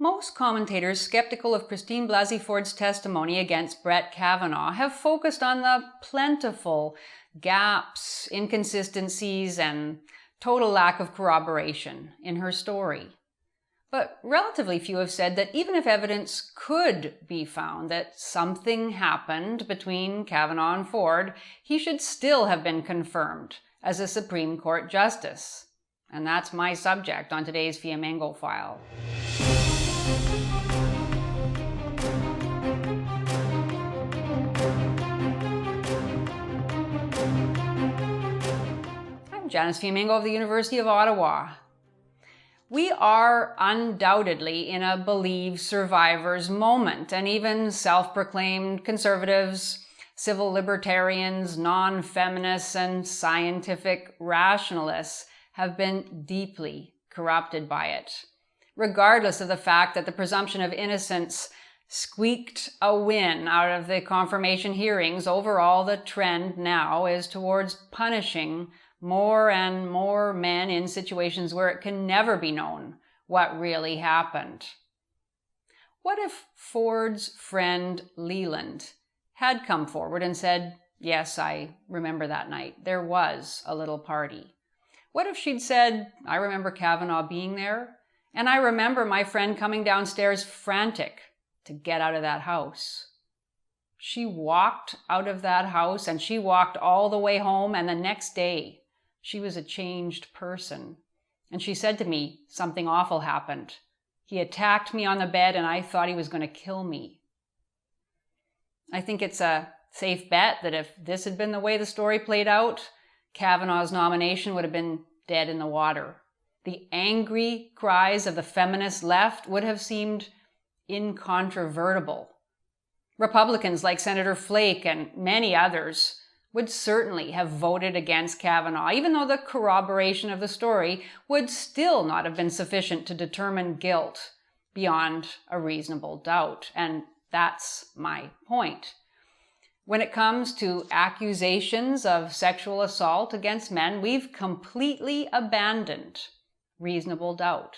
Most commentators skeptical of Christine Blasey Ford's testimony against Brett Kavanaugh have focused on the plentiful gaps, inconsistencies, and total lack of corroboration in her story. But relatively few have said that even if evidence could be found that something happened between Kavanaugh and Ford, he should still have been confirmed as a Supreme Court justice. And that's my subject on today's Fiamengo file. I'm Janice Fiamengo of the University of Ottawa. We are undoubtedly in a believe survivors moment, and even self-proclaimed conservatives, civil libertarians, non-feminists, and scientific rationalists have been deeply corrupted by it, regardless of the fact that the presumption of innocence squeaked a win out of the confirmation hearings. Overall, the trend now is towards punishing more and more men in situations where it can never be known what really happened. What if Ford's friend Leland had come forward and said, "Yes, I remember that night. There was a little party"? What if she'd said, "I remember Kavanaugh being there, and I remember my friend coming downstairs frantic to get out of that house"? She walked out of that house, and she walked all the way home, and the next day she was a changed person. And she said to me, "Something awful happened. He attacked me on the bed and I thought he was going to kill me." I think it's a safe bet that if this had been the way the story played out, Kavanaugh's nomination would have been dead in the water. The angry cries of the feminist left would have seemed incontrovertible. Republicans like Senator Flake and many others would certainly have voted against Kavanaugh, even though the corroboration of the story would still not have been sufficient to determine guilt beyond a reasonable doubt. And that's my point. When it comes to accusations of sexual assault against men, we've completely abandoned reasonable doubt.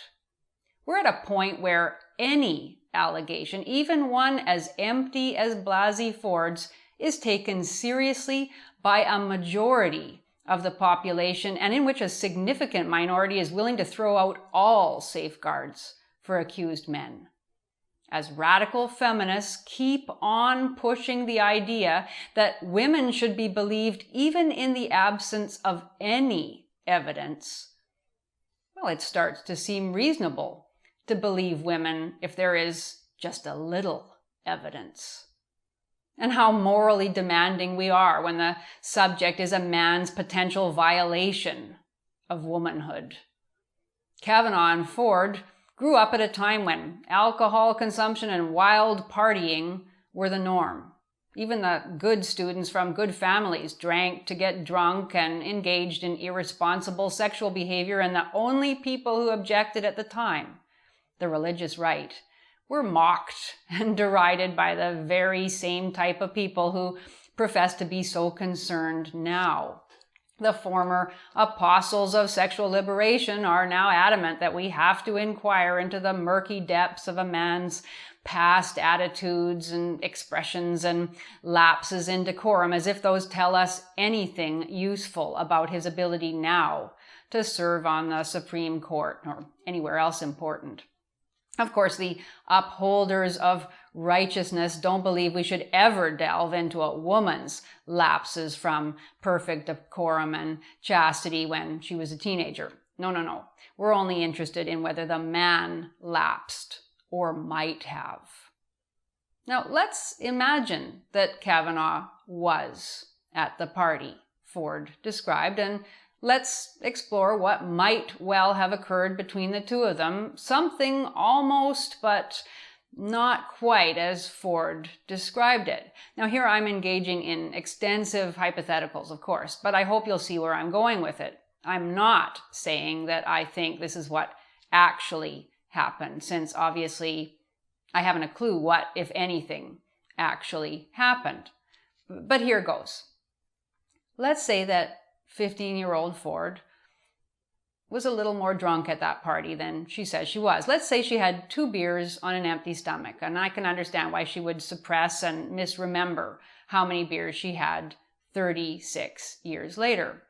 We're at a point where any allegation, even one as empty as Blasey Ford's, is taken seriously by a majority of the population, and in which a significant minority is willing to throw out all safeguards for accused men. As radical feminists keep on pushing the idea that women should be believed even in the absence of any evidence, well, it starts to seem reasonable to believe women if there is just a little evidence. And how morally demanding we are when the subject is a man's potential violation of womanhood. Kavanaugh and Ford grew up at a time when alcohol consumption and wild partying were the norm. Even the good students from good families drank to get drunk and engaged in irresponsible sexual behavior, and the only people who objected at the time, the religious right, were mocked and derided by the very same type of people who profess to be so concerned now. The former apostles of sexual liberation are now adamant that we have to inquire into the murky depths of a man's past attitudes and expressions and lapses in decorum, as if those tell us anything useful about his ability now to serve on the Supreme Court or anywhere else important. Of course, the upholders of righteousness don't believe we should ever delve into a woman's lapses from perfect decorum and chastity when she was a teenager. No. We're only interested in whether the man lapsed or might have. Now, let's imagine that Kavanaugh was at the party Ford described, and let's explore what might well have occurred between the two of them, something almost but not quite as Ford described it. Now here I'm engaging in extensive hypotheticals, of course, but I hope you'll see where I'm going with it. I'm not saying that I think this is what actually happened, since obviously I haven't a clue what, if anything, actually happened. But here goes. Let's say that 15-year-old Ford was a little more drunk at that party than she says she was. Let's say she had 2 beers on an empty stomach, and I can understand why she would suppress and misremember how many beers she had 36 years later.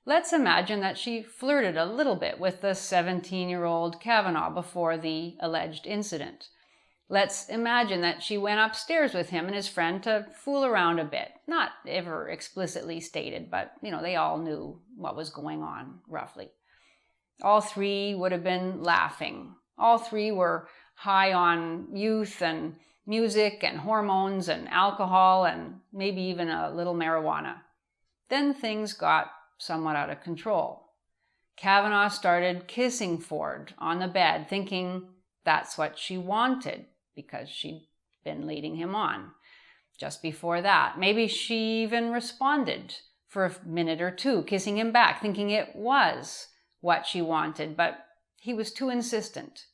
Let's imagine that she flirted a little bit with the 17-year-old Kavanaugh before the alleged incident. Let's imagine that she went upstairs with him and his friend to fool around a bit. Not ever explicitly stated, but, they all knew what was going on, roughly. All 3 would have been laughing. All 3 were high on youth and music and hormones and alcohol and maybe even a little marijuana. Then things got somewhat out of control. Kavanaugh started kissing Ford on the bed, thinking that's what she wanted because she'd been leading him on. Just before that, maybe she even responded for a minute or 2, kissing him back, thinking it was what she wanted, but he was too insistent,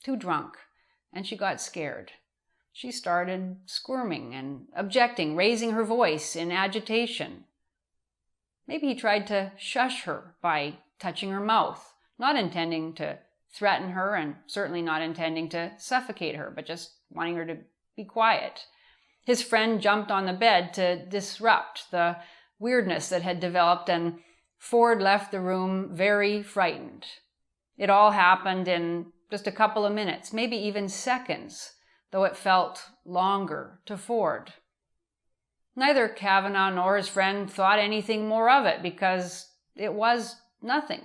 too drunk, and she got scared. She started squirming and objecting, raising her voice in agitation. Maybe he tried to shush her by touching her mouth, not intending to threaten her and certainly not intending to suffocate her, but just wanting her to be quiet. His friend jumped on the bed to disrupt the weirdness that had developed, and Ford left the room very frightened. It all happened in just a couple of minutes, maybe even seconds, though it felt longer to Ford. Neither Kavanaugh nor his friend thought anything more of it because it was nothing.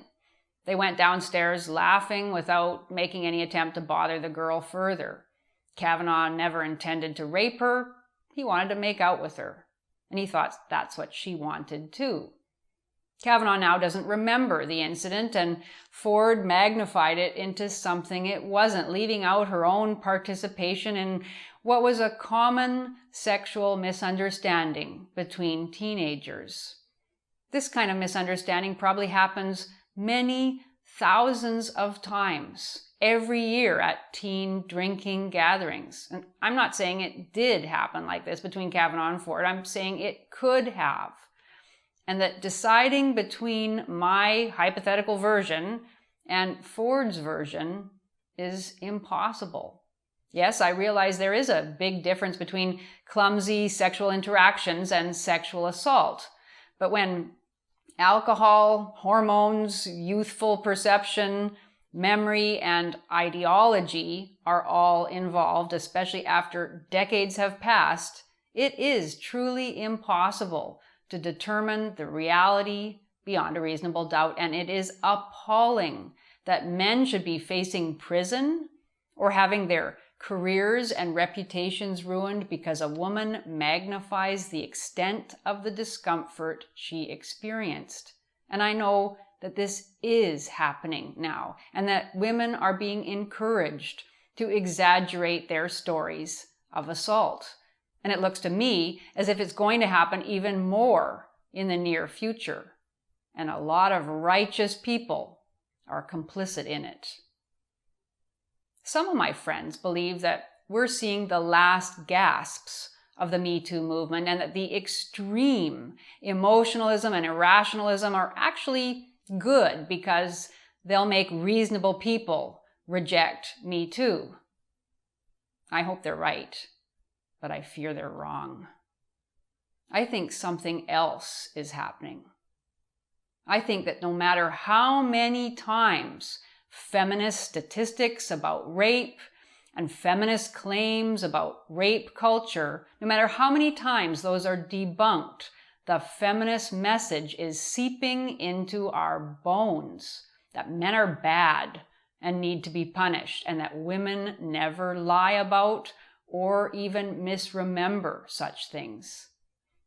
They went downstairs laughing without making any attempt to bother the girl further. Kavanaugh never intended to rape her. He wanted to make out with her, and he thought that's what she wanted too. Kavanaugh now doesn't remember the incident, and Ford magnified it into something it wasn't, leaving out her own participation in what was a common sexual misunderstanding between teenagers. This kind of misunderstanding probably happens many thousands of times every year at teen drinking gatherings. And I'm not saying it did happen like this between Kavanaugh and Ford. I'm saying it could have. And that deciding between my hypothetical version and Ford's version is impossible. Yes, I realize there is a big difference between clumsy sexual interactions and sexual assault. But when alcohol, hormones, youthful perception, memory, and ideology are all involved, especially after decades have passed, it is truly impossible to determine the reality beyond a reasonable doubt. And it is appalling that men should be facing prison or having their careers and reputations ruined because a woman magnifies the extent of the discomfort she experienced. And I know that this is happening now, and that women are being encouraged to exaggerate their stories of assault. And it looks to me as if it's going to happen even more in the near future. And a lot of righteous people are complicit in it. Some of my friends believe that we're seeing the last gasps of the Me Too movement, and that the extreme emotionalism and irrationalism are actually good because they'll make reasonable people reject Me Too. I hope they're right, but I fear they're wrong. I think something else is happening. I think that no matter how many times feminist statistics about rape and feminist claims about rape culture, no matter how many times those are debunked, the feminist message is seeping into our bones that men are bad and need to be punished, and that women never lie about or even misremember such things.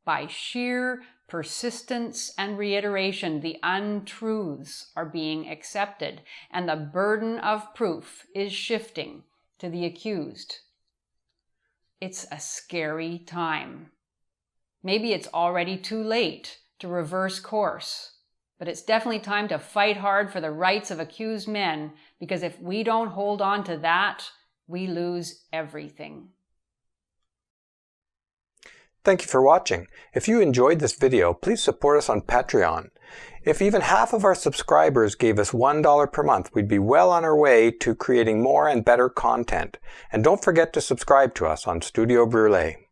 By sheer persistence and reiteration, the untruths are being accepted, and the burden of proof is shifting to the accused. It's a scary time. Maybe it's already too late to reverse course, but it's definitely time to fight hard for the rights of accused men, because if we don't hold on to that, we lose everything. Thank you for watching. If you enjoyed this video, please support us on Patreon. If even half of our subscribers gave us $1 per month, we'd be well on our way to creating more and better content. And don't forget to subscribe to us on Studio Brule.